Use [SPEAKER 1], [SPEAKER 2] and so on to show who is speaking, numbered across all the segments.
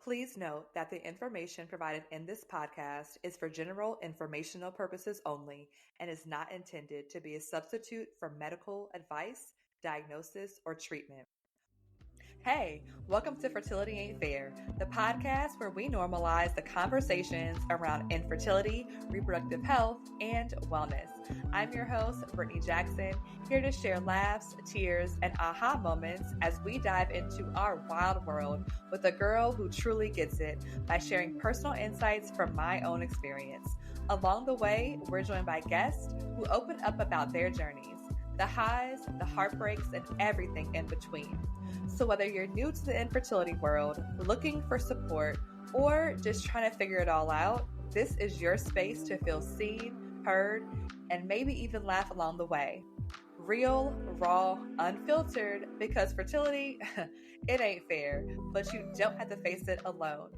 [SPEAKER 1] Please note that the information provided in this podcast is for general informational purposes only and is not intended to be a substitute for medical advice, diagnosis, or treatment. Hey, welcome to Fertility Ain't Fair, the podcast where we normalize the conversations around infertility, reproductive health, and wellness. I'm your host, Brittany Jackson, here to share laughs, tears, and aha moments as we dive into our wild world with a girl who truly gets it by sharing personal insights from my own experience. Along the way, we're joined by guests who open up about their journeys, the highs, the heartbreaks, and everything in between. So whether you're new to the infertility world, looking for support, or just trying to figure it all out, this is your space to feel seen, heard, and maybe even laugh along the way. Real, raw, unfiltered, because fertility, it ain't fair, but you don't have to face it alone.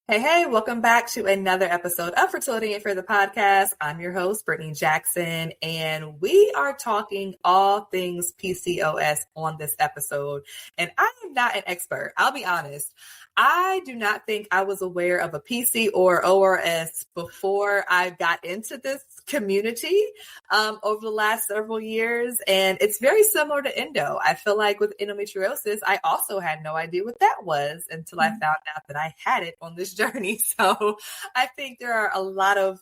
[SPEAKER 1] Hey, welcome back to another episode of Fertility Ain't Fair, the podcast. I'm your host, Brittany Jackson, and we are talking all things PCOS on this episode. And I am not an expert. I'll be honest. I do not think I was aware of a PC or ORS before I got into this community over the last several years. And it's very similar to endo. I feel like with endometriosis, I also had no idea what that was until I found out that I had it on this journey. So I think there are a lot of,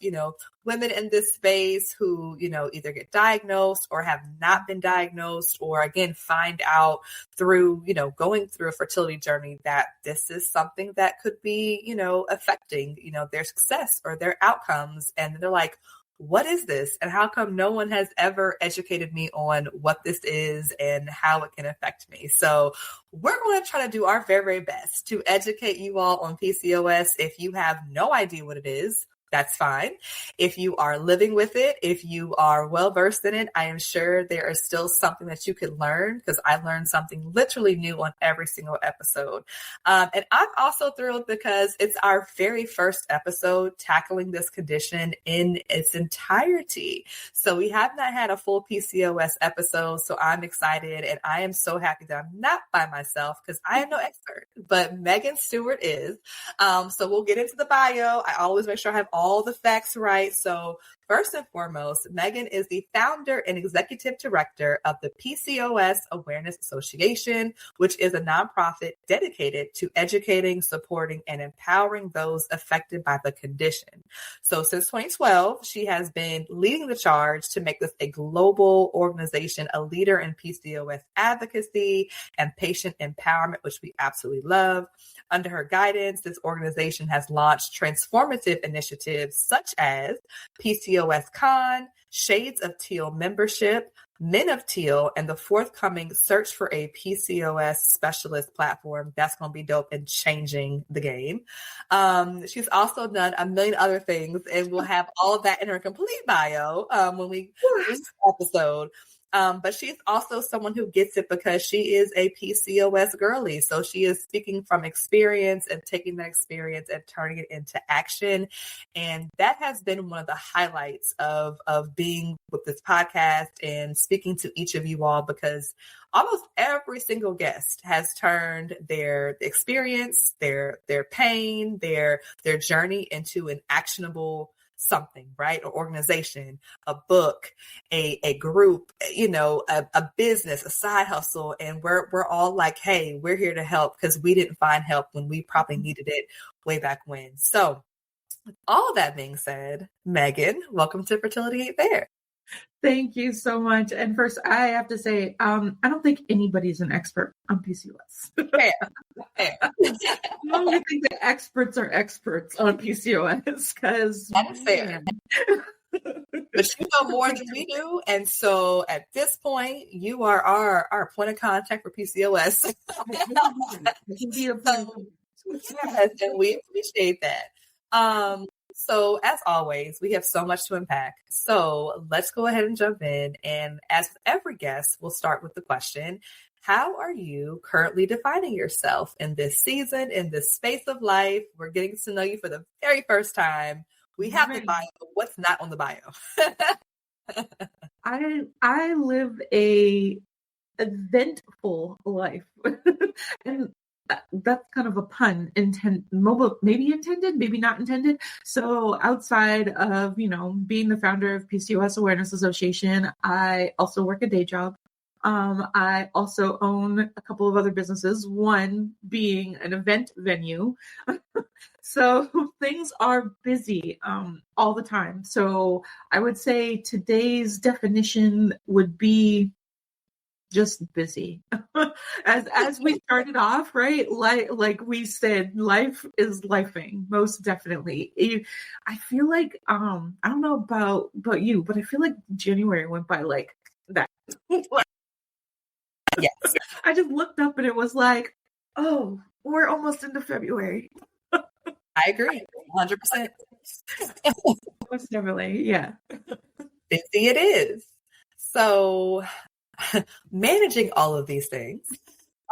[SPEAKER 1] women in this space who, either get diagnosed or have not been diagnosed, or again, find out through, going through a fertility journey that this is something that could be, affecting, their success or their outcomes. And they're like, what is this? And how come no one has ever educated me on what this is and how it can affect me? So we're going to try to do our very, very best to educate you all on PCOS. If you have no idea what it is, that's fine. If you are living with it, if you are well-versed in it, I am sure there is still something that you could learn, because I learned something literally new on every single episode. And I'm also thrilled because it's our very first episode tackling this condition in its entirety. So we have not had a full PCOS episode, so I'm excited, and I am so happy that I'm not by myself, because I am no expert, but Megan Stewart is. So we'll get into the bio. I always make sure I have all the facts right. So first and foremost, Megan is the founder and executive director of the PCOS Awareness Association, which is a nonprofit dedicated to educating, supporting, and empowering those affected by the condition. So since 2012, she has been leading the charge to make this a global organization, a leader in PCOS advocacy and patient empowerment, which we absolutely love. Under her guidance, this organization has launched transformative initiatives such as PCOS Con, Shades of Teal membership, Men of Teal, and the forthcoming Search for a PCOS Specialist platform. That's going to be dope and changing the game. She's also done a million other things, and we'll have all of that in her complete bio when we do this episode. But she's also someone who gets it because she is a PCOS girly. So she is speaking from experience and taking that experience and turning it into action. And that has been one of the highlights of being with this podcast and speaking to each of you all, because almost every single guest has turned their experience, their pain, their journey into an actionable something, right? An organization, a book, a group, a business, a side hustle. And we're all like, hey, we're here to help, because we didn't find help when we probably needed it way back when. So with all that being said, Megan, welcome to Fertility Ain't Fair.
[SPEAKER 2] Thank you so much. And first, I have to say, I don't think anybody's an expert on PCOS.
[SPEAKER 1] Fair.
[SPEAKER 2] I only think that experts are experts on PCOS, because
[SPEAKER 1] that is fair. But you know more than we do. And so at this point, you are our point of contact for PCOS. Yes, and we appreciate that. So as always, we have so much to unpack. So let's go ahead and jump in. And as with every guest, we'll start with the question, how are you currently defining yourself in this season, in this space of life? We're getting to know you for the very first time. We have the bio. What's not on the bio?
[SPEAKER 2] I live a eventful life. And that's kind of a pun, maybe intended, maybe not intended. So outside of, being the founder of PCOS Awareness Association, I also work a day job. I also own a couple of other businesses, one being an event venue. So things are busy all the time. So I would say today's definition would be just busy. as we started off, right? Like we said, life is lifing, most definitely. I feel like I don't know about you, but I feel like January went by like that.
[SPEAKER 1] Yes.
[SPEAKER 2] I just looked up and it was like, oh, we're almost into February.
[SPEAKER 1] I agree, 100%.
[SPEAKER 2] Most definitely, yeah.
[SPEAKER 1] Busy it is. So managing all of these things,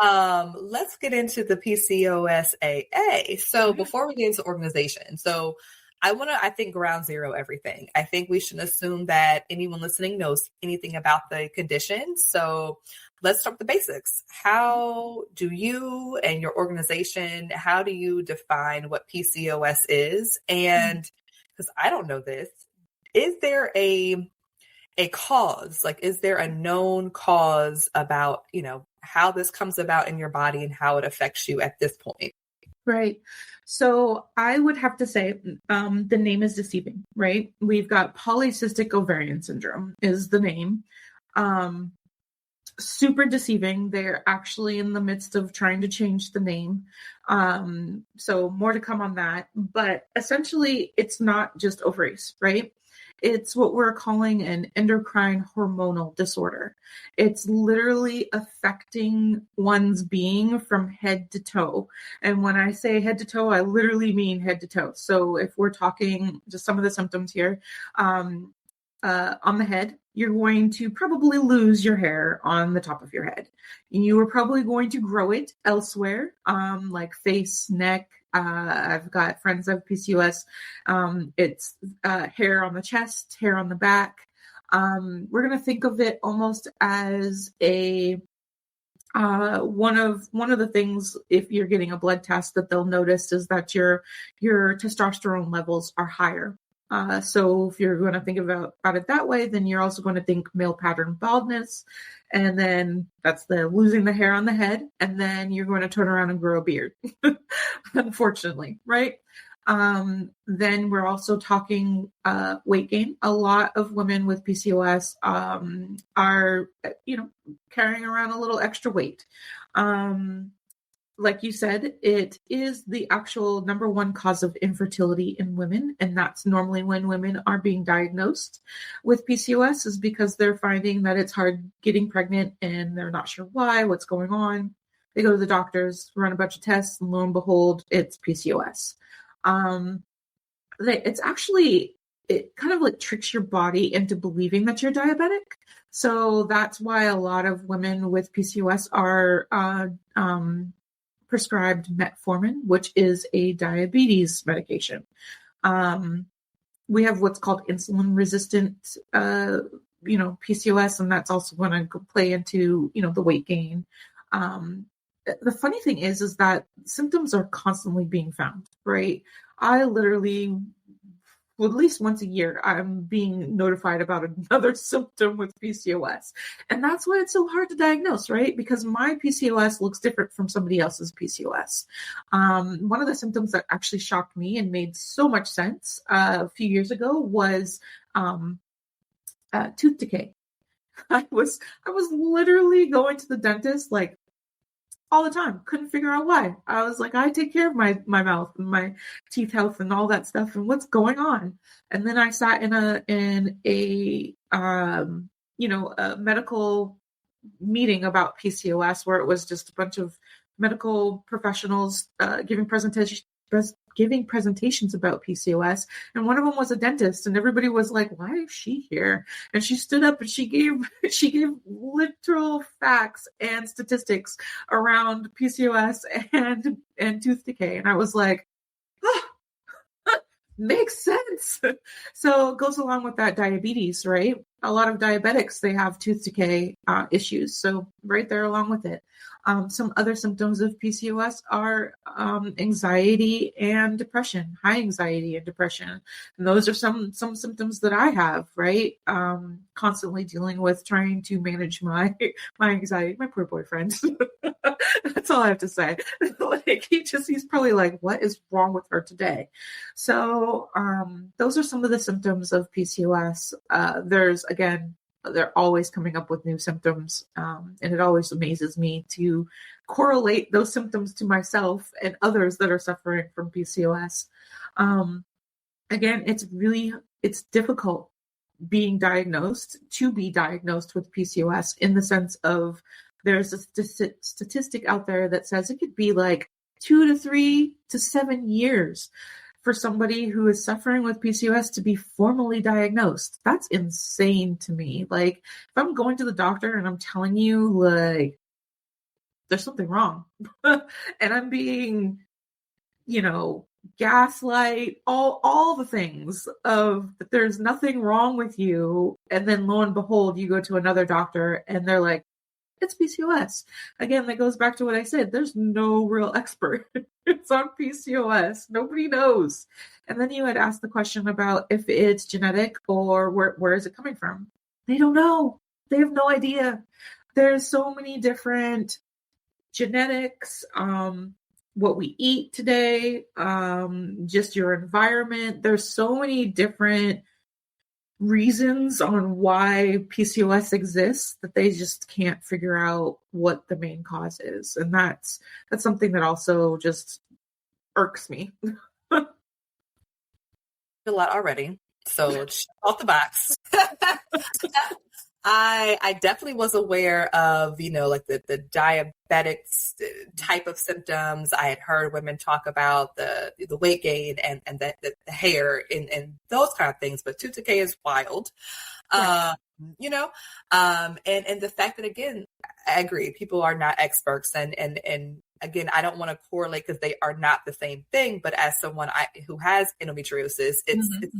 [SPEAKER 1] let's get into the PCOS AA. So before we get into organization, so I think ground zero everything. I think we should assume that anyone listening knows anything about the condition. So let's start with the basics. How do you and your organization, how do you define what PCOS is? And because I don't know this, is there a cause? Like, is there a known cause about, how this comes about in your body and how it affects you at this point?
[SPEAKER 2] Right. So I would have to say the name is deceiving, right? We've got polycystic ovarian syndrome is the name. Super deceiving. They're actually in the midst of trying to change the name. So more to come on that. But essentially, it's not just ovaries, right? It's what we're calling an endocrine hormonal disorder. It's literally affecting one's being from head to toe. And when I say head to toe, I literally mean head to toe. So if we're talking just some of the symptoms here, on the head, you're going to probably lose your hair on the top of your head. You are probably going to grow it elsewhere, like face, neck. I've got friends that have PCOS. It's hair on the chest, hair on the back. We're going to think of it almost as a one of the things, if you're getting a blood test, that they'll notice is that your testosterone levels are higher. So if you're going to think about it that way, then you're also going to think male pattern baldness. And then that's the losing the hair on the head. And then you're going to turn around and grow a beard, unfortunately, right? Then we're also talking weight gain. A lot of women with PCOS are, carrying around a little extra weight. Like you said, it is the actual number one cause of infertility in women. And that's normally when women are being diagnosed with PCOS, is because they're finding that it's hard getting pregnant and they're not sure why, what's going on. They go to the doctors, run a bunch of tests, and lo and behold, it's PCOS. It's actually, it kind of like tricks your body into believing that you're diabetic. So that's why a lot of women with PCOS are prescribed metformin, which is a diabetes medication. We have what's called insulin resistant, PCOS, and that's also going to play into, the weight gain. The funny thing is that symptoms are constantly being found, right? I literally, at least once a year, I'm being notified about another symptom with PCOS. And that's why it's so hard to diagnose, right? Because my PCOS looks different from somebody else's PCOS. One of the symptoms that actually shocked me and made so much sense a few years ago was tooth decay. I was literally going to the dentist like all the time. Couldn't figure out why. I was like, I take care of my mouth and my teeth health and all that stuff. And what's going on? And then I sat in a medical meeting about PCOS, where it was just a bunch of medical professionals giving presentations about PCOS. And one of them was a dentist, and everybody was like, why is she here? And she stood up and she gave literal facts and statistics around PCOS and tooth decay. And I was like, makes sense. So it goes along with that diabetes, right? A lot of diabetics, they have tooth decay issues. So right there along with it. Some other symptoms of PCOS are anxiety and depression, high anxiety and depression. And those are some symptoms that I have, right? Constantly dealing with trying to manage my anxiety. My poor boyfriend. That's all I have to say. Like he's probably like, what is wrong with her today? So those are some of the symptoms of PCOS. They're always coming up with new symptoms. And it always amazes me to correlate those symptoms to myself and others that are suffering from PCOS. Again, it's difficult to be diagnosed with PCOS in the sense of there's a statistic out there that says it could be like 2 to 3 to 7 years for somebody who is suffering with PCOS to be formally diagnosed. That's insane to me. Like if I'm going to the doctor and I'm telling you like there's something wrong and I'm being, gaslight, all the things of that there's nothing wrong with you. And then lo and behold, you go to another doctor and they're like, it's PCOS. Again, that goes back to what I said. There's no real expert. It's on PCOS. Nobody knows. And then you had asked the question about if it's genetic or where is it coming from? They don't know. They have no idea. There's so many different genetics, what we eat today, just your environment. There's so many different reasons on why PCOS exists that they just can't figure out what the main cause is. And that's something that also just irks me.
[SPEAKER 1] A lot already. So off the box. I definitely was aware of, like the diabetic type of symptoms. I had heard women talk about the weight gain and the hair and those kind of things, but tooth decay is wild. Right. And the fact that, again, I agree, people are not experts and again, I don't want to correlate because they are not the same thing, but as someone who has endometriosis, it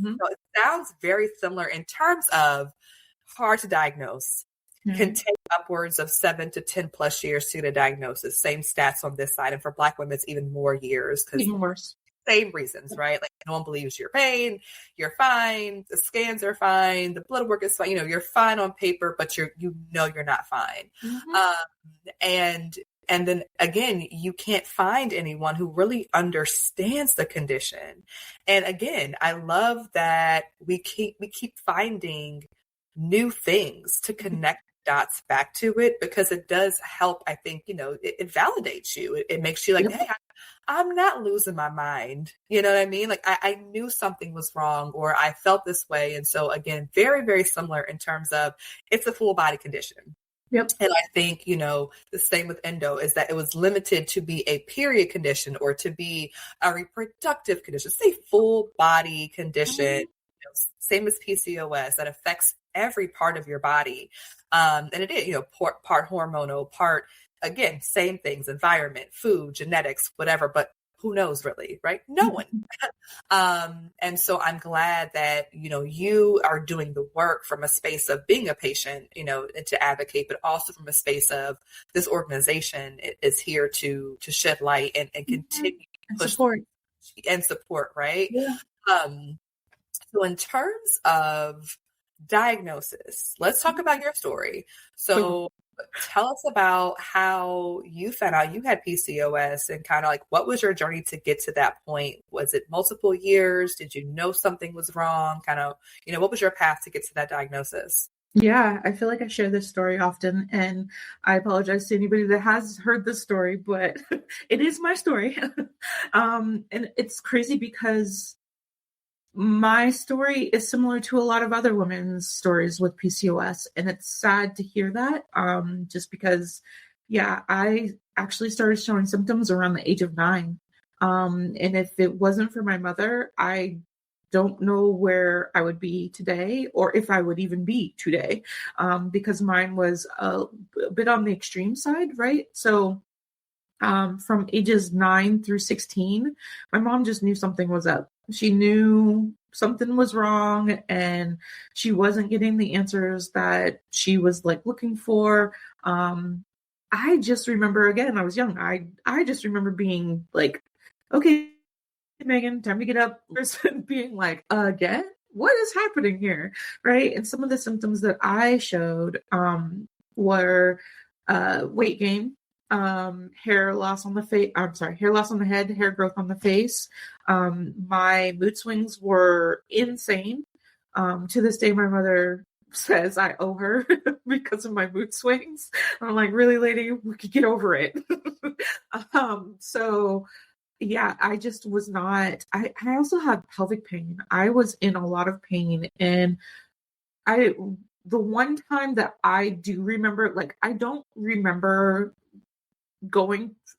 [SPEAKER 1] sounds very similar in terms of hard to diagnose, can take upwards of 7 to 10 plus years to get a diagnosis. Same stats on this side. And for Black women, it's even more years.
[SPEAKER 2] Even worse.
[SPEAKER 1] Same reasons, right? Like no one believes your pain, you're fine, the scans are fine, the blood work is fine, you're fine on paper, but you're not fine. And then again, you can't find anyone who really understands the condition. And again, I love that we keep finding new things to connect dots back to it, because it does help. I think, it validates you. It makes you like, hey, I'm not losing my mind. You know what I mean? Like I knew something was wrong, or I felt this way. And so again, very, very similar in terms of it's a full body condition.
[SPEAKER 2] Yep.
[SPEAKER 1] And I think, the same with endo is that it was limited to be a period condition or to be a reproductive condition. It's a full body condition. Same as PCOS, that affects every part of your body. And it is, part hormonal, part, again, same things, environment, food, genetics, whatever, but who knows really, right? No one. And so I'm glad that, you are doing the work from a space of being a patient, and to advocate, but also from a space of this organization is here to shed light and continue to push support, right?
[SPEAKER 2] Yeah.
[SPEAKER 1] So in terms of diagnosis, let's talk about your story. So tell us about how you found out you had PCOS and kind of like, what was your journey to get to that point? Was it multiple years? Did you know something was wrong? Kind of, what was your path to get to that diagnosis?
[SPEAKER 2] Yeah, I feel like I share this story often, and I apologize to anybody that has heard this story, but it is my story. And it's crazy because my story is similar to a lot of other women's stories with PCOS. And it's sad to hear that, just because, I actually started showing symptoms around the age of 9. And if it wasn't for my mother, I don't know where I would be today or if I would even be today, because mine was a bit on the extreme side, right? So from ages 9 through 16, my mom just knew something was up. She knew something was wrong and she wasn't getting the answers that she was like looking for. I just remember, again, I was young. I just remember being like, okay, Megan, time to get up. Person being like, again, what is happening here? Right. And some of the symptoms that I showed were weight gain, hair loss on the face. I'm sorry, hair loss on the head, hair growth on the face. My mood swings were insane. To this day, my mother says I owe her because of my mood swings. I'm like, really, lady, we could get over it. So yeah, I just was not, I also had pelvic pain. I was in a lot of pain. And the one time that I do remember, like, I don't remember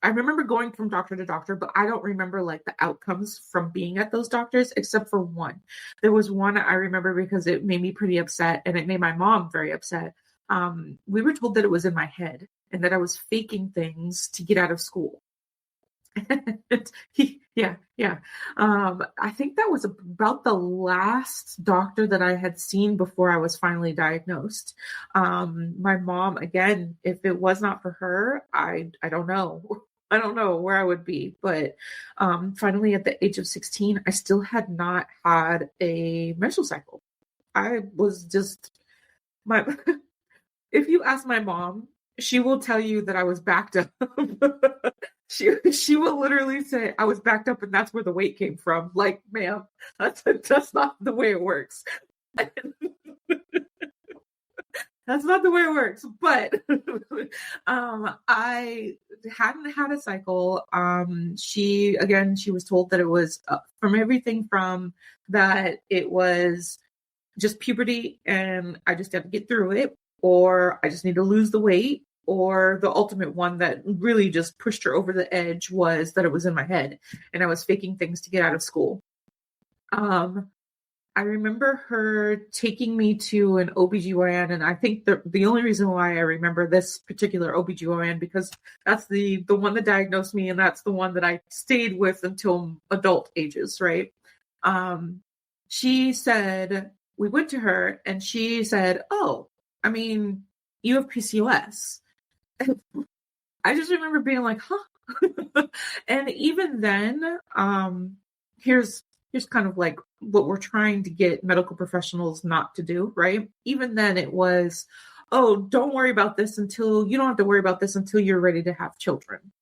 [SPEAKER 2] I remember going from doctor to doctor, but I don't remember like the outcomes from being at those doctors, except for one. There was one I remember because it made me pretty upset and it made my mom very upset. We were told that it was in my head and that I was faking things to get out of school. Yeah. I think that was about the last doctor that I had seen before I was finally diagnosed. My mom, again, if it was not for her, I don't know. I don't know where I would be, but finally at the age of 16, I still had not had a menstrual cycle. I was just my if you ask my mom, she will tell you that I was backed up. She will literally say I was backed up and that's where the weight came from. Like, ma'am, that's not the way it works. That's not the way it works. But I hadn't had a cycle. She was told that it was from everything from that it was just puberty and I just had to get through it, or I just need to lose the weight, or the ultimate one that really just pushed her over the edge was that it was in my head and I was faking things to get out of school. I remember her taking me to an OBGYN, and I think the only reason why I remember this particular OBGYN because that's the one that diagnosed me, and that's the one that I stayed with until adult ages, right? She said, we went to her, and she said, oh, I mean, you have PCOS. I just remember being like, huh? And even then, here's kind of like what we're trying to get medical professionals not to do, right? Even then it was, oh, don't worry about this you don't have to worry about this until you're ready to have children.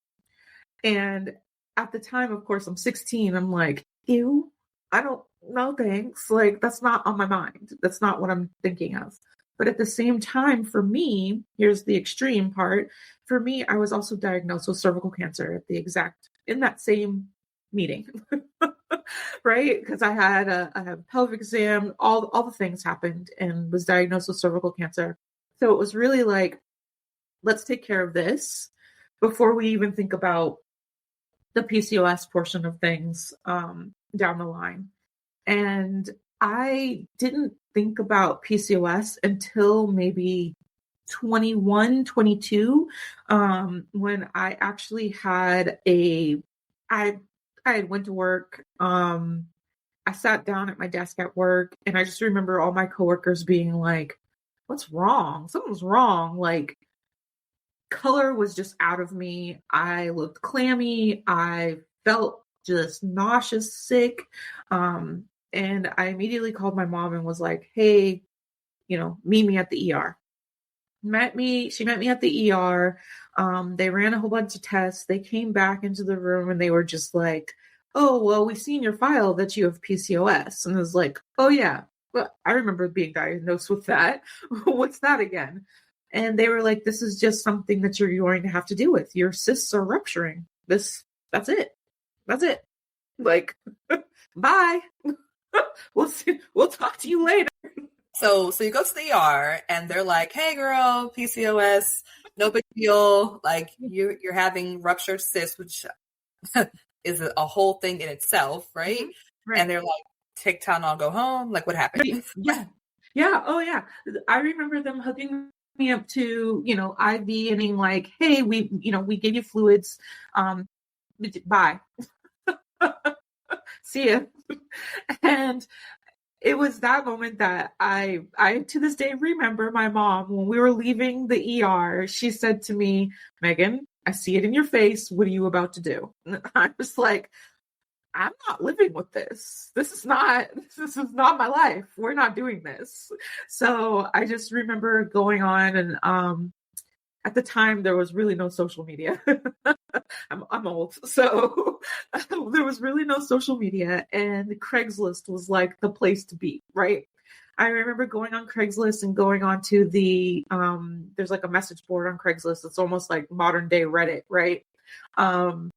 [SPEAKER 2] And at the time, of course, I'm 16. I'm like, ew, I don't know, thanks. Like, that's not on my mind. That's not what I'm thinking of. But at the same time, for me, here's the extreme part. For me, I was also diagnosed with cervical cancer in that same meeting, right? Because I had a pelvic exam, all the things happened, and was diagnosed with cervical cancer. So it was really like, let's take care of this before we even think about the PCOS portion of things down the line. And I didn't think about PCOS until maybe 21, 22, when I actually had I had went to work. I sat down at my desk at work, and I just remember all my coworkers being like, what's wrong? Something's wrong. Like, color was just out of me. I looked clammy. I felt just nauseous, sick. And I immediately called my mom and was like, hey, meet me at the ER. She met me at the ER. They ran a whole bunch of tests. They came back into the room and they were just like, oh, well, we've seen your file that you have PCOS. And I was like, oh yeah, well, I remember being diagnosed with that. What's that again? And they were like, this is just something that you're going to have to deal with. Your cysts are rupturing. That's it. That's it. Like, bye. We'll talk to you later.
[SPEAKER 1] So you go to the ER and they're like, hey girl, PCOS, no big deal. Like you're having ruptured cysts, which is a whole thing in itself, right? Mm-hmm. Right. And they're like, take Tylenol, go home. Like, what happened?
[SPEAKER 2] Yeah. Oh yeah. I remember them hooking me up to, IV and being like, hey, we gave you fluids. Bye. See ya. And it was that moment that I to this day remember my mom when we were leaving the ER. She said to me, "Megan, I see it in your face. What are you about to do?" And I was like, "I'm not living with this. This is not my life. We're not doing this." So I just remember going on, and at the time there was really no social media. I'm old, so there was really no social media, and Craigslist was like the place to be, right? I remember going on Craigslist and going on to the there's like a message board on Craigslist. It's almost like modern day Reddit, right? And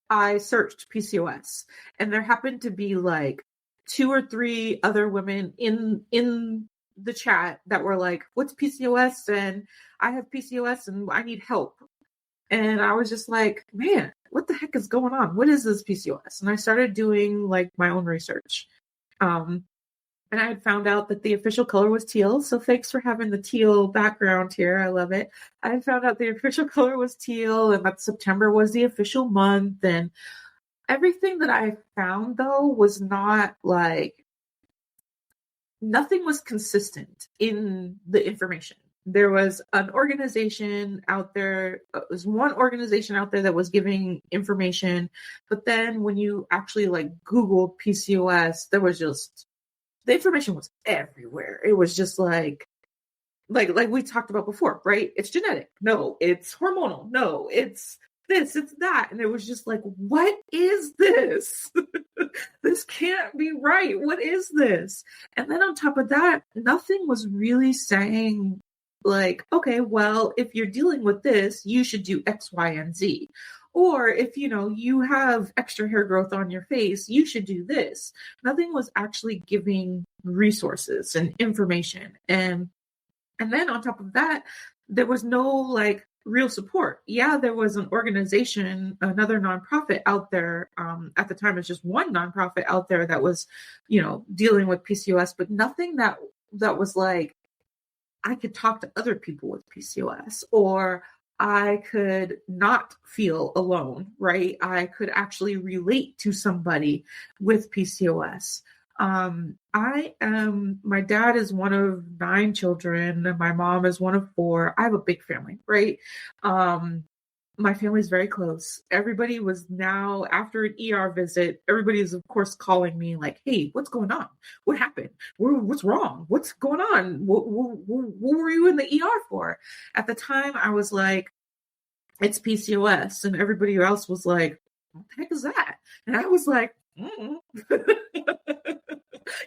[SPEAKER 2] I searched PCOS, and there happened to be like 2 or 3 other women in the chat that were like, "What's PCOS?" and "I have PCOS and I need help." And I was just like, "Man, what the heck is going on? What is this PCOS?" And I started doing like my own research. And I had found out that the official color was teal. So thanks for having the teal background here. I love it. I had found out the official color was teal, and that September was the official month. And everything that I found, though, was not like, nothing was consistent in the information. There was an organization out there, it was one organization out there that was giving information. But then when you actually like Googled PCOS, there was just, the information was everywhere. It was just like we talked about before, right? It's genetic. No, it's hormonal. No, it's this, it's that. And it was just like, what is this? This can't be right. What is this? And then on top of that, nothing was really saying like, okay, well, if you're dealing with this, you should do X, Y, and Z. Or if, you have extra hair growth on your face, you should do this. Nothing was actually giving resources and information. And then on top of that, there was no like real support. Yeah, there was an organization, another nonprofit out there. At the time, it's just one nonprofit out there that was, dealing with PCOS, but nothing that was like, I could talk to other people with PCOS, or I could not feel alone, right? I could actually relate to somebody with PCOS. My dad is one of 9 children, and my mom is one of 4. I have a big family, right? My family's very close. Everybody was now, after an ER visit, everybody is, of course, calling me like, "Hey, what's going on? What happened? What's wrong? What's going on? What were you in the ER for?" At the time, I was like, "It's PCOS." And everybody else was like, "What the heck is that?" And I was like,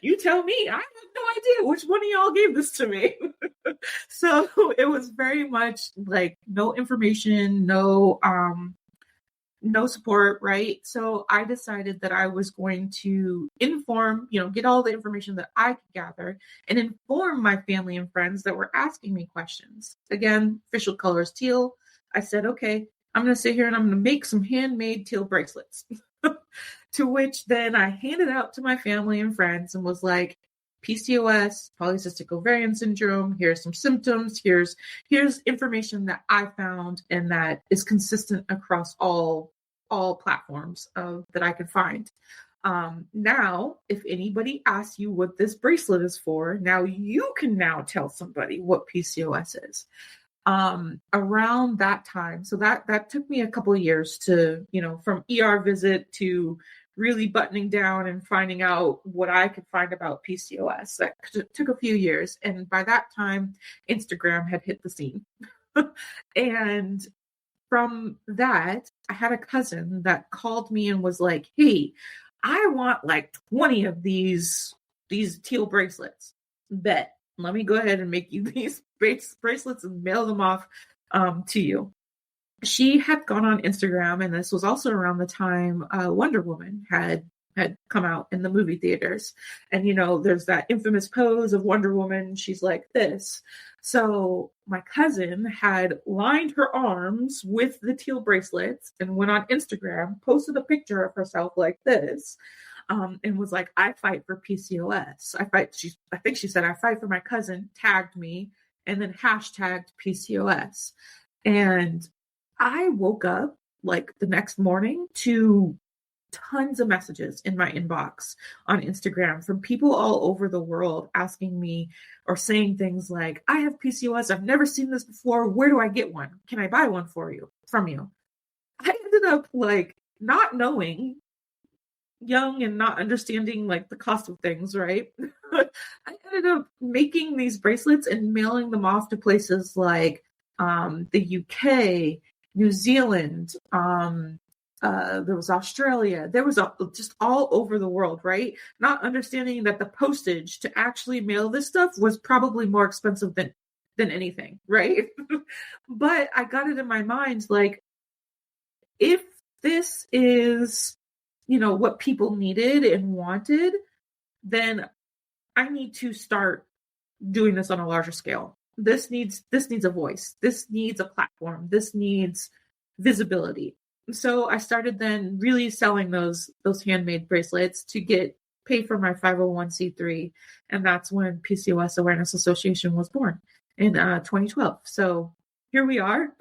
[SPEAKER 2] "You tell me. I have no idea which one of y'all gave this to me." So it was very much like no information, no support, right? So I decided that I was going to inform, get all the information that I could gather and inform my family and friends that were asking me questions. Again, official color is teal. I said, okay, I'm going to sit here and I'm going to make some handmade teal bracelets. To which then I handed out to my family and friends and was like, PCOS, polycystic ovarian syndrome, here's some symptoms, here's information that I found and that is consistent across all platforms that I could find. Now, if anybody asks you what this bracelet is for, now you can now tell somebody what PCOS is. Around that time, so that took me a couple of years to, from ER visit to really buttoning down and finding out what I could find about PCOS. That took a few years. And by that time, Instagram had hit the scene. And from that, I had a cousin that called me and was like, "Hey, I want like 20 of these teal bracelets. Bet. Let me go ahead and make you these bracelets and mail them off to you." She had gone on Instagram, and this was also around the time Wonder Woman had come out in the movie theaters. And, there's that infamous pose of Wonder Woman. She's like this. So my cousin had lined her arms with the teal bracelets and went on Instagram, posted a picture of herself like this, and was like, "I fight for PCOS. I think she said, "I fight for my cousin," tagged me, and then hashtagged PCOS. And I woke up like the next morning to tons of messages in my inbox on Instagram from people all over the world asking me or saying things like, I have PCOS. I've never seen this before. Where do I get one? Can I buy one from you? I ended up like not knowing, young and not understanding like the cost of things, right? I ended up making these bracelets and mailing them off to places like the UK, New Zealand, there was Australia, there was just all over the world, right? Not understanding that the postage to actually mail this stuff was probably more expensive than anything, right? But I got it in my mind, like, if this is, what people needed and wanted, then I need to start doing this on a larger scale. This needs a voice. This needs a platform. This needs visibility. So I started then really selling those handmade bracelets to pay for my 501c3. And that's when PCOS Awareness Association was born in 2012. So here we are.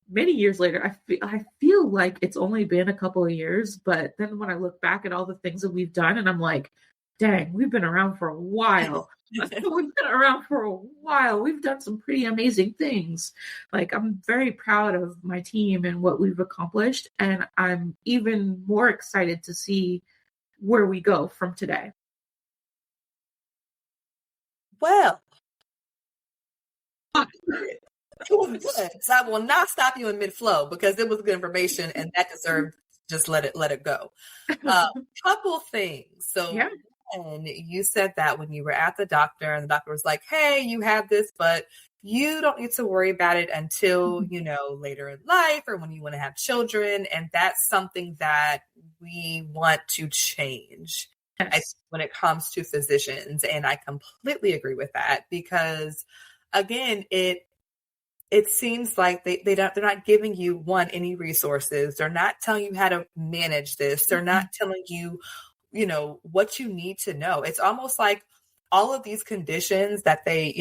[SPEAKER 2] Many years later, I feel like it's only been a couple of years, but then when I look back at all the things that we've done, and I'm like, dang, we've been around for a while. We've been around for a while. We've done some pretty amazing things. Like, I'm very proud of my team and what we've accomplished, and I'm even more excited to see where we go from today.
[SPEAKER 1] Well, good. So I will not stop you in mid-flow because it was good information and that deserved just let it go. Couple things. So
[SPEAKER 2] yeah.
[SPEAKER 1] And you said that when you were at the doctor and the doctor was like, hey, you have this, but you don't need to worry about it until, later in life or when you want to have children. And that's something that we want to change.
[SPEAKER 2] Yes.
[SPEAKER 1] When it comes to physicians. And I completely agree with that because, again, it seems like they're not giving you any resources. They're not telling you how to manage this. They're not telling you, what you need to know. It's almost like all of these conditions that they,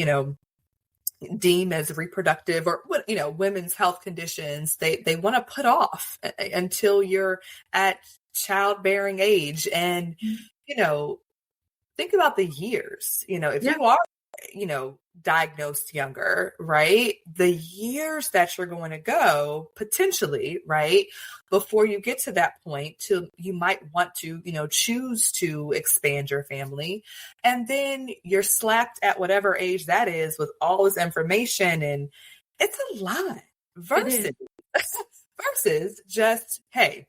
[SPEAKER 1] deem as reproductive or, women's health conditions, they want to put off until you're at childbearing age. And, think about the years, if you are, diagnosed younger, right? The years that you're going to go potentially, right? Before you get to that point you might want to, choose to expand your family. And then you're slapped at whatever age that is with all this information. And it's a lot versus just, hey,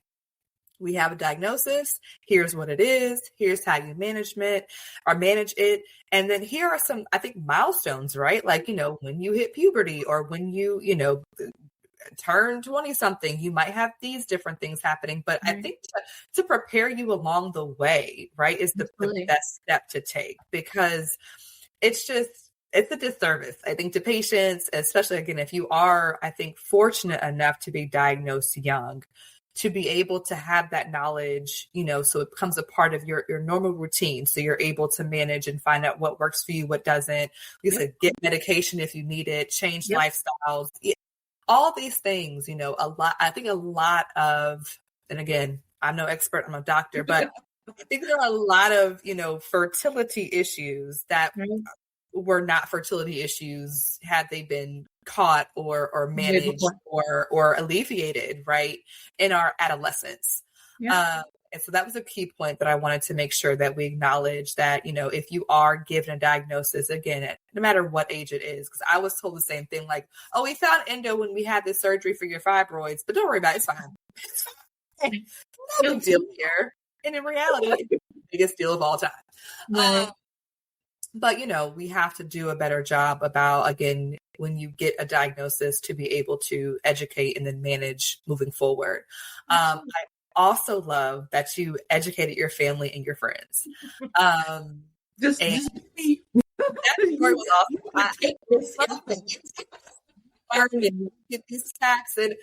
[SPEAKER 1] we have a diagnosis. Here's what it is. Here's how you manage it. And then here are some, I think, milestones, right? Like, when you hit puberty or when you, turn 20 something, you might have these different things happening. But I think to prepare you along the way, right, is the best step to take because it's a disservice, I think, to patients, especially, again, if you are, I think, fortunate enough to be diagnosed young, to be able to have that knowledge, so it becomes a part of your normal routine. So you're able to manage and find out what works for you, what doesn't. You said get medication if you need it, change lifestyles, all these things, a lot of, and again, I'm no expert, I'm a doctor, but I think there are a lot of, fertility issues that were not fertility issues had they been caught or managed or alleviated, right, in our adolescence. And so that was a key point that I wanted to make sure that we acknowledge that, if you are given a diagnosis, again, no matter what age it is, because I was told the same thing, like, oh, we found endo when we had this surgery for your fibroids, but don't worry about it, it's fine. It's fine. No big deal here. And in reality, it's the biggest deal of all time. But, we have to do a better job about, again, when you get a diagnosis to be able to educate and then manage moving forward. I also love that you educated your family and your friends.
[SPEAKER 2] That
[SPEAKER 1] story was awesome. Get these facts and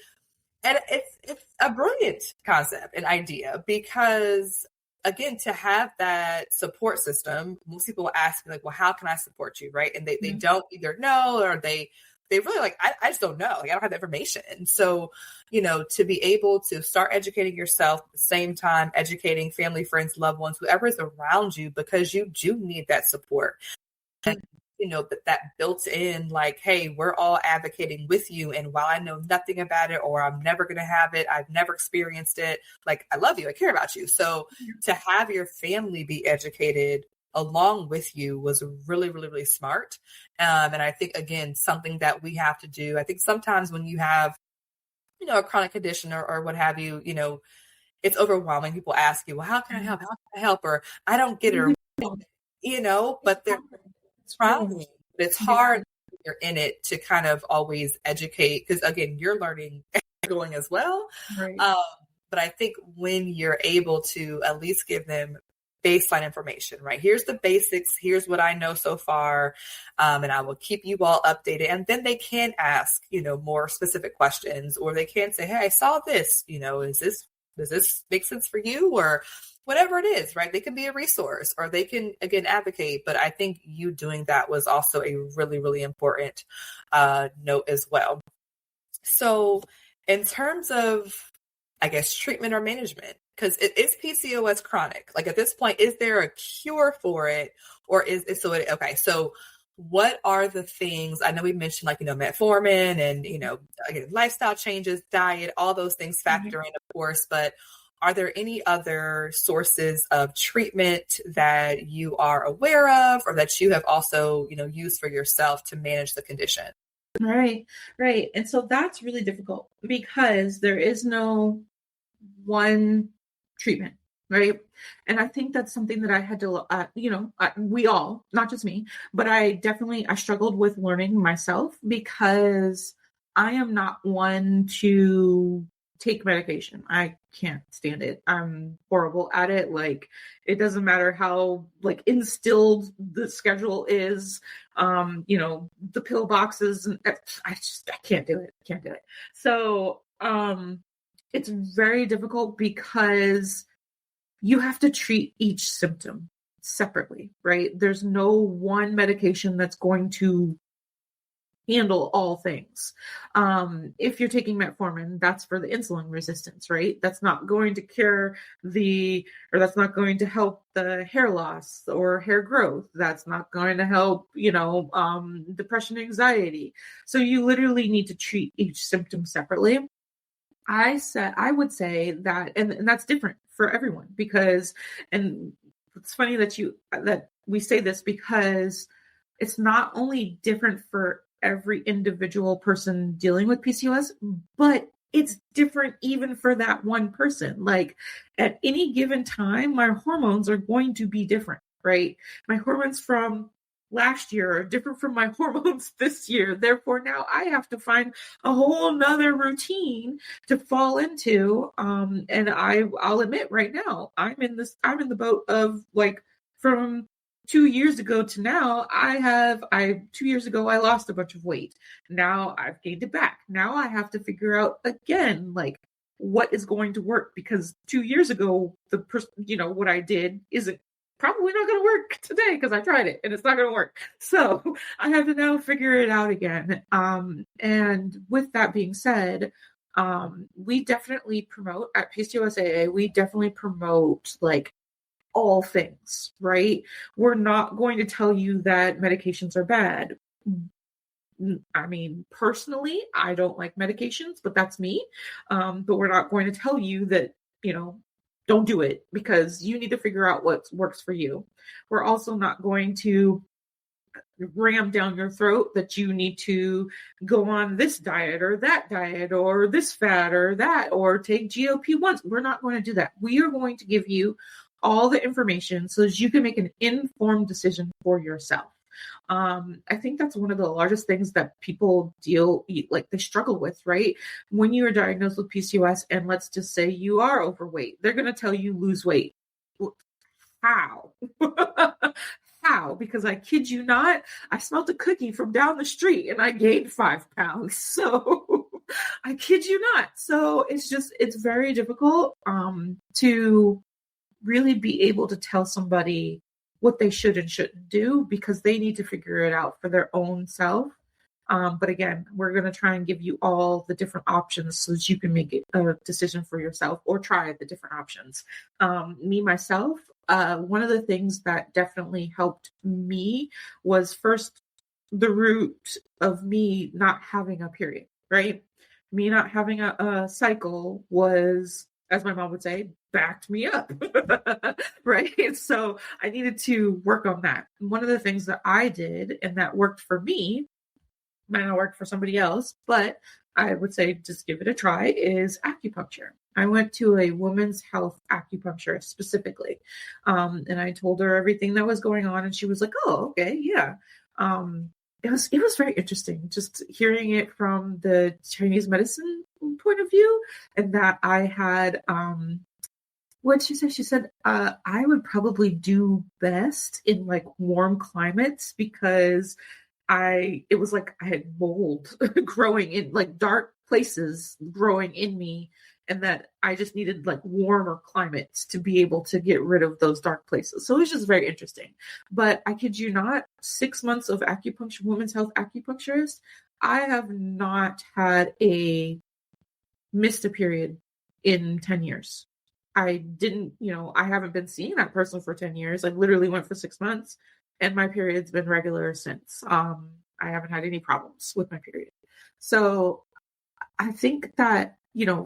[SPEAKER 1] it's a brilliant concept and idea because, again, to have that support system, most people will ask me, like, well, how can I support you? Right. And they don't either know or they they really like, I just don't know. Like, I don't have the information. So, to be able to start educating yourself at the same time, educating family, friends, loved ones, whoever is around you, because you do need that support. And, that built in, like, hey, we're all advocating with you. And while I know nothing about it, or I'm never going to have it, I've never experienced it, like, I love you, I care about you. So to have your family be educated along with you was really, really, really smart. And I think, again, something that we have to do. I think sometimes when you have, a chronic condition or what have you, it's overwhelming. People ask you, well, how can I help? How can I help? Or I don't get it. Or, but they're trying. It's hard when you're in it to kind of always educate, because, again, you're learning going as well.
[SPEAKER 2] Right.
[SPEAKER 1] But I think when you're able to at least give them baseline information, right? Here's the basics. Here's what I know so far. And I will keep you all updated. And then they can ask, more specific questions, or they can say, hey, I saw this, does this make sense for you? Or whatever it is, right? They can be a resource, or they can, again, advocate. But I think you doing that was also a really, really important note as well. So in terms of, I guess, treatment or management, because it is PCOS chronic. Like, at this point, is there a cure for it, or is it okay? So what are the things? I know we mentioned, like, metformin and, again, lifestyle changes, diet, all those things factor in, of course, but are there any other sources of treatment that you are aware of, or that you have also, used for yourself to manage the condition?
[SPEAKER 2] Right. And so that's really difficult, because there is no one treatment, right? And I think that's something that I had to, we all, not just me, but I struggled with learning myself, because I am not one to take medication. I can't stand it. I'm horrible at it. Like, it doesn't matter how, like, instilled the schedule is, the pill boxes, and I can't do it. So, it's very difficult, because you have to treat each symptom separately, right? There's no one medication that's going to handle all things. If you're taking metformin, that's for the insulin resistance, right? That's not going to cure that's not going to help the hair loss or hair growth. That's not going to help, depression, anxiety. So you literally need to treat each symptom separately. I would say that, and that's different for everyone, because, and it's funny that we say this, because it's not only different for every individual person dealing with PCOS, but it's different even for that one person. Like, at any given time, my hormones are going to be different, right? My hormones from last year are different from my hormones this year. Therefore, now I have to find a whole nother routine to fall into. And I'll admit right now, I'm in the boat of, like, from 2 years ago to now, 2 years ago, I lost a bunch of weight. Now I've gained it back. Now I have to figure out again, like, what is going to work, because 2 years ago, what I did isn't probably not going to work today, because I tried it and it's not going to work. So I have to now figure it out again. And with that being said, we definitely promote at PCOSAA, we definitely promote, like, all things, right? We're not going to tell you that medications are bad. I mean, personally, I don't like medications, but that's me. But we're not going to tell you that, don't do it, because you need to figure out what works for you. We're also not going to ram down your throat that you need to go on this diet or that diet, or this fat or that, or take GLP-1s. We're not going to do that. We are going to give you all the information so that you can make an informed decision for yourself. I think that's one of the largest things that people they struggle with, right? When you are diagnosed with PCOS, and let's just say you are overweight, they're going to tell you lose weight. How? How? Because I kid you not, I smelled a cookie from down the street and I gained 5 pounds. So I kid you not. So it's very difficult to really be able to tell somebody what they should and shouldn't do, because they need to figure it out for their own self. But again, we're going to try and give you all the different options so that you can make a decision for yourself or try the different options. Myself, one of the things that definitely helped me was first the root of me not having a period, right? Me not having a cycle was, as my mom would say, backed me up, right? So I needed to work on that. And one of the things that I did and that worked for me, might not work for somebody else, but I would say just give it a try, is acupuncture. I went to a women's health acupuncturist specifically. And I told her everything that was going on, and she was like, oh, okay, yeah. It was very interesting just hearing it from the Chinese medicine point of view, and that I had what she said. She said I would probably do best in like warm climates because it was like I had mold growing in like dark places growing in me, and that I just needed like warmer climates to be able to get rid of those dark places. So it was just very interesting. But I kid you not, 6 months of acupuncture, women's health acupuncturist, I have not missed a period in 10 years. I didn't, I haven't been seeing that person for 10 years. I literally went for 6 months and my period's been regular since. I haven't had any problems with my period. So I think that,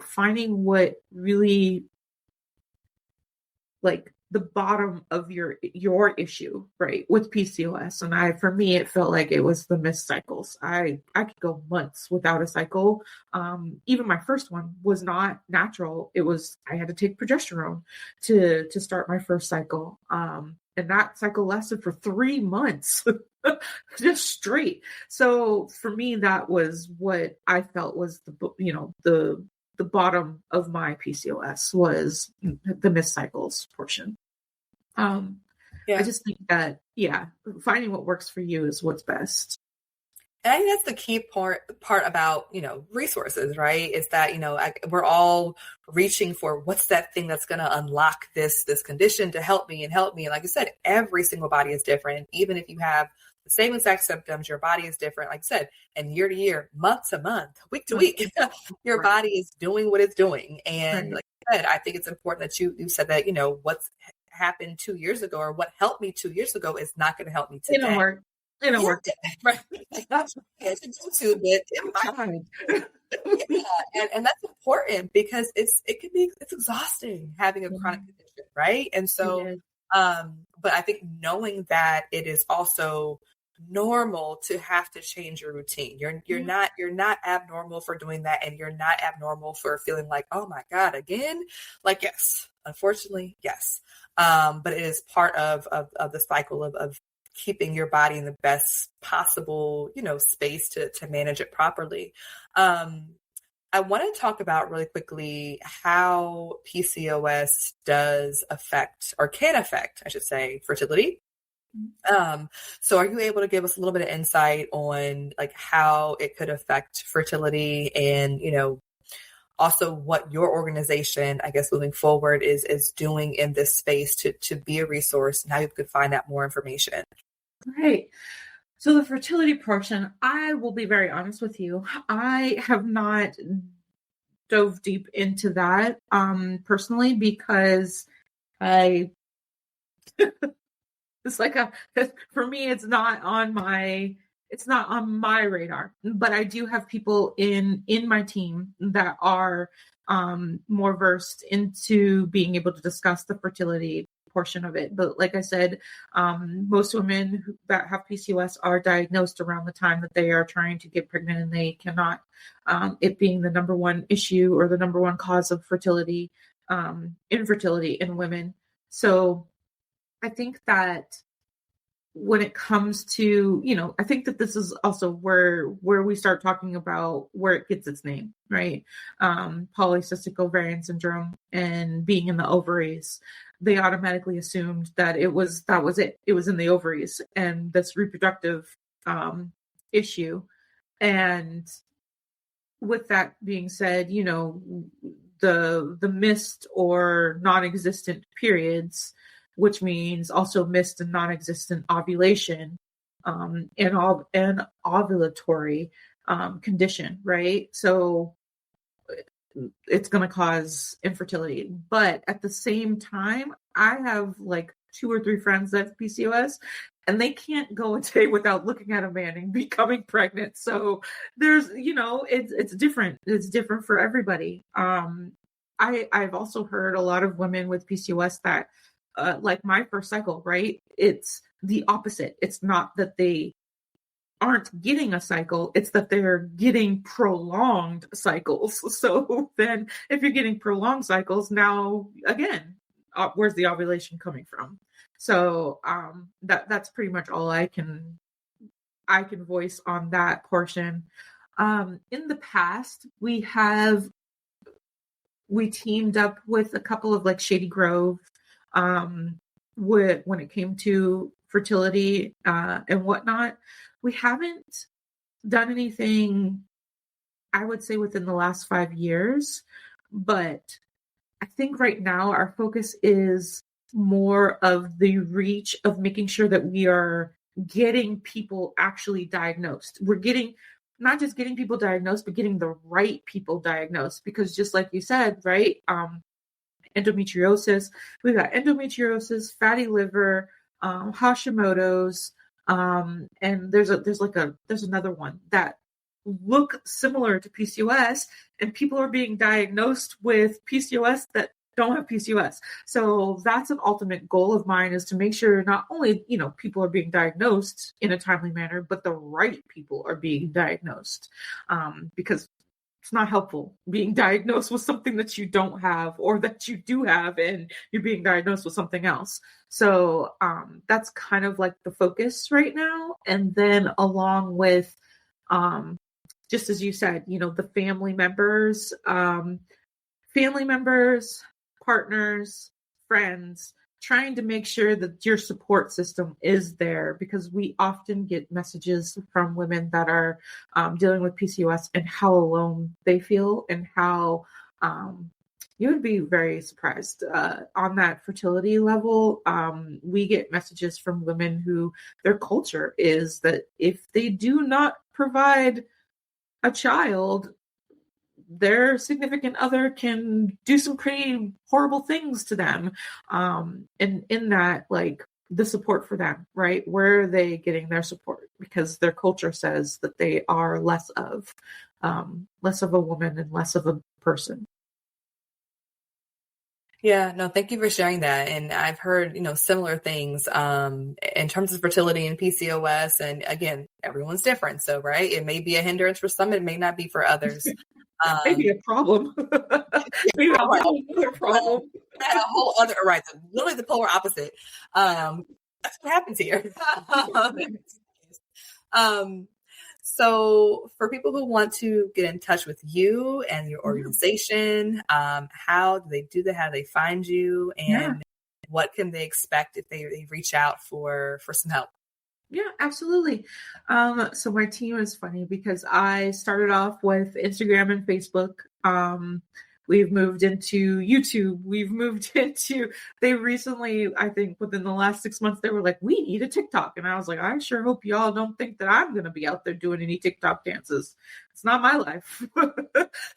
[SPEAKER 2] finding what really like the bottom of your issue, right, with PCOS. And for me, it felt like it was the missed cycles. I could go months without a cycle. Even my first one was not natural. I had to take progesterone to start my first cycle. And that cycle lasted for 3 months, just straight. So for me, that was what I felt was the bottom of my PCOS was the missed cycles portion. I just think that, finding what works for you is what's best.
[SPEAKER 1] And I think that's the key part about, resources, right? Is that, we're all reaching for what's that thing that's going to unlock this condition to help me. And like I said, every single body is different. Even if you have the same exact symptoms, your body is different. Like I said, and year to year, month to month, week to week, your body is doing what it's doing. And like I said, I think it's important that you said that, what's happened 2 years ago or what helped me 2 years ago is not going to help me today.
[SPEAKER 2] It don't work. It don't work.
[SPEAKER 1] Right. It's and that's important because it's exhausting having a chronic condition, right? And so, but I think knowing that it is also normal to have to change your routine. You're not abnormal for doing that, and you're not abnormal for feeling like, oh my God, again. Like, yes, unfortunately, yes. But it is part of the cycle of keeping your body in the best possible, space to manage it properly. I want to talk about really quickly how PCOS does affect, or can affect, I should say, fertility. So are you able to give us a little bit of insight on like how it could affect fertility and, also what your organization, I guess, moving forward is doing in this space to be a resource and how you could find out more information?
[SPEAKER 2] Right. So the fertility portion, I will be very honest with you. I have not dove deep into that personally because it's like for me, it's not on my radar, but I do have people in my team that are more versed into being able to discuss the fertility portion of it. But like I said, most women that have PCOS are diagnosed around the time that they are trying to get pregnant, and they cannot, it being the number one issue or the number one cause of fertility, infertility in women. So I think that when it comes to, I think that this is also where we start talking about where it gets its name, right? Polycystic ovarian syndrome and being in the ovaries. They automatically assumed that that was it. It was in the ovaries and this reproductive issue. And with that being said, the missed or non-existent periods, which means also missed and non-existent ovulation, an ovulatory condition, right? So it's going to cause infertility. But at the same time, I have like 2 or 3 friends that have PCOS, and they can't go a day without looking at a man and becoming pregnant. So there's, it's different. It's different for everybody. I've also heard a lot of women with PCOS that, like my first cycle, right? It's the opposite. It's not that they aren't getting a cycle, it's that they're getting prolonged cycles. So then if you're getting prolonged cycles, now again, where's the ovulation coming from? So that's pretty much all I can voice on that portion. In the past, we teamed up with a couple of like Shady Grove when it came to fertility and whatnot. We haven't done anything, I would say, within the last 5 years, but I think right now our focus is more of the reach of making sure that we are getting people actually diagnosed. We're not just getting people diagnosed, but getting the right people diagnosed, because just like you said, right? Endometriosis, we've got endometriosis, fatty liver, Hashimoto's, and there's another one that look similar to PCOS, and people are being diagnosed with PCOS that don't have PCOS. So that's an ultimate goal of mine, is to make sure not only, people are being diagnosed in a timely manner, but the right people are being diagnosed. Because it's not helpful being diagnosed with something that you don't have, or that you do have and you're being diagnosed with something else. So that's kind of like the focus right now. And then along with, just as you said, the family members, partners, friends, trying to make sure that your support system is there, because we often get messages from women that are dealing with PCOS and how alone they feel, and how you would be very surprised on that fertility level. We get messages from women who their culture is that if they do not provide a child, their significant other can do some pretty horrible things to them. And in that, like, the support for them, right? Where are they getting their support? Because their culture says that they are less of a woman and less of a person.
[SPEAKER 1] Yeah, no, thank you for sharing that. And I've heard, similar things in terms of fertility and PCOS. And again, everyone's different. So, right, it may be a hindrance for some, it may not be for others.
[SPEAKER 2] Maybe a problem. Maybe a whole other problem.
[SPEAKER 1] A whole other, right, literally the polar opposite. That's what happens here. So for people who want to get in touch with you and your organization, how do they do that? How do they find you? And what can they expect if they reach out for some help?
[SPEAKER 2] Yeah, absolutely. So my team is funny because I started off with Instagram and Facebook. We've moved into YouTube. They recently, I think within the last 6 months, they were like, we need a TikTok. And I was like, I sure hope y'all don't think that I'm going to be out there doing any TikTok dances. It's not my life.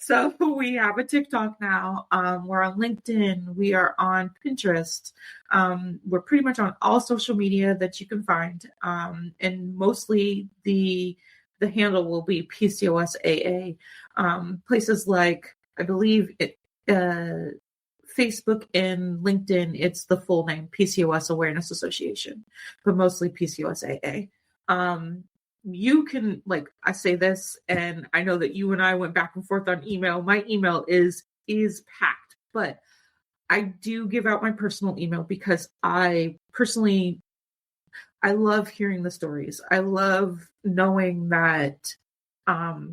[SPEAKER 2] So we have a TikTok now. We're on LinkedIn. We are on Pinterest. We're pretty much on all social media that you can find. And mostly the handle will be PCOS AA. Places like, I believe Facebook and LinkedIn, it's the full name, PCOS Awareness Association, but mostly PCOS AA. You can, like, I say this, and I know that you and I went back and forth on email. My email is packed, but I do give out my personal email because I love hearing the stories. I love knowing that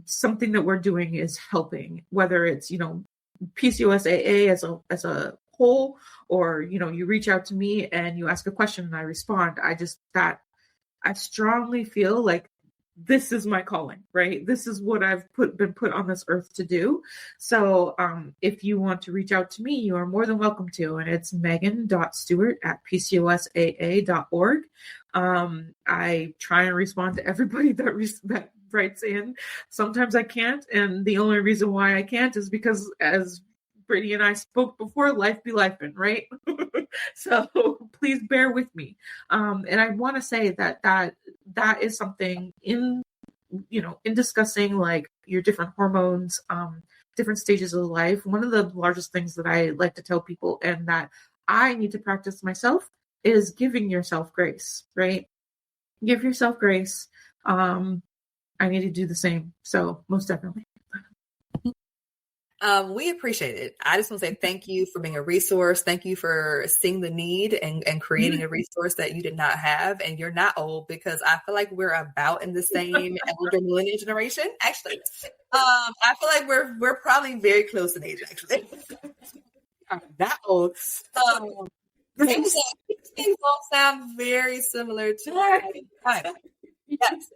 [SPEAKER 2] something that we're doing is helping, whether it's, PCOS AA as a whole, or, you reach out to me and you ask a question and I respond. I strongly feel like this is my calling, right? This is what I've been put on this earth to do. So if you want to reach out to me, you are more than welcome to. And it's megan.stewart@pcosaa.org. I try and respond to everybody that writes in. Sometimes I can't, and the only reason why I can't is because, as Brittany and I spoke before, life be lifing, right? So please bear with me. And I want to say that is something in discussing like your different hormones, different stages of life. One of the largest things that I like to tell people, and that I need to practice myself, is giving yourself grace, right? Give yourself grace. I need to do the same. So most definitely.
[SPEAKER 1] We appreciate it. I just want to say thank you for being a resource. Thank you for seeing the need and creating a resource that you did not have. And you're not old, because I feel like we're about in the same elder millennial generation. Actually, I feel like we're probably very close in age. Actually, I'm not old. Things all sound very similar to. Yes.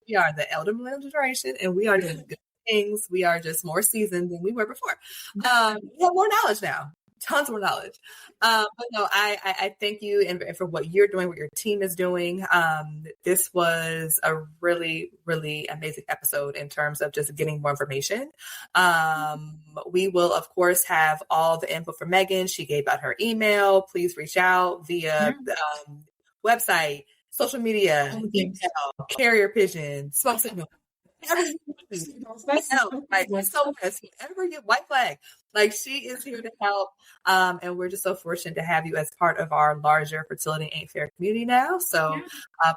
[SPEAKER 1] We are the elder millennial generation, and we are doing good things. We are just more seasoned than we were before. We have more knowledge now, tons more knowledge. But no, I thank you and for what you're doing, what your team is doing. This was a really, really amazing episode in terms of just getting more information. We will, of course, have all the info for Megan. She gave out her email. Please reach out via the website, social media, email, carrier pigeon, smoke signal. Whatever you white flag, like she is here to help, and we're just so fortunate to have you as part of our larger Fertility Ain't Fair community now. So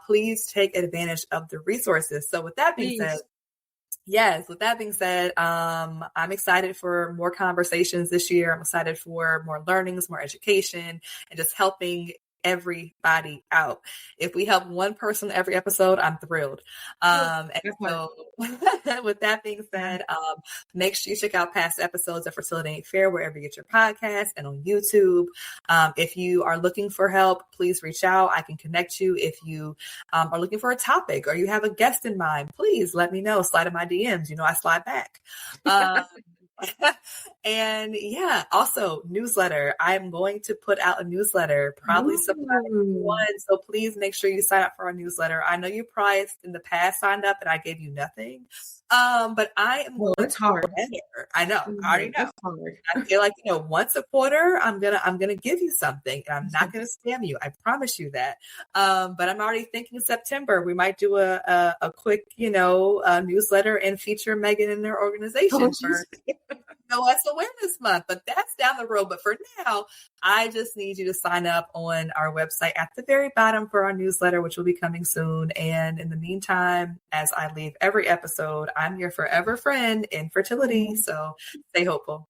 [SPEAKER 1] please take advantage of the resources. So with that being said, I'm excited for more conversations this year. I'm excited for more learnings, more education, and just helping everybody out. If we help one person every episode, I'm thrilled. And so with that being said, make sure you check out past episodes of Fertility Ain't Fair wherever you get your podcast and on YouTube. If you are looking for help, please reach out. I can connect you. If you are looking for a topic or you have a guest in mind, please let me know. Slide in my DMs. I slide back. And also newsletter. I'm going to put out a newsletter probably sometime in one. So please make sure you sign up for our newsletter. I know you probably in the past signed up and I gave you nothing. But I am
[SPEAKER 2] it's hard.
[SPEAKER 1] I know. I already know. I feel like, once a quarter, I'm gonna give you something, and I'm not gonna scam you. I promise you that. But I'm already thinking in September we might do a quick, newsletter and feature Megan in their organization for PCOS Awareness Month. But that's down the road. But for now, I just need you to sign up on our website at the very bottom for our newsletter, which will be coming soon. And in the meantime, as I leave every episode, I'm your forever friend in fertility. So stay hopeful.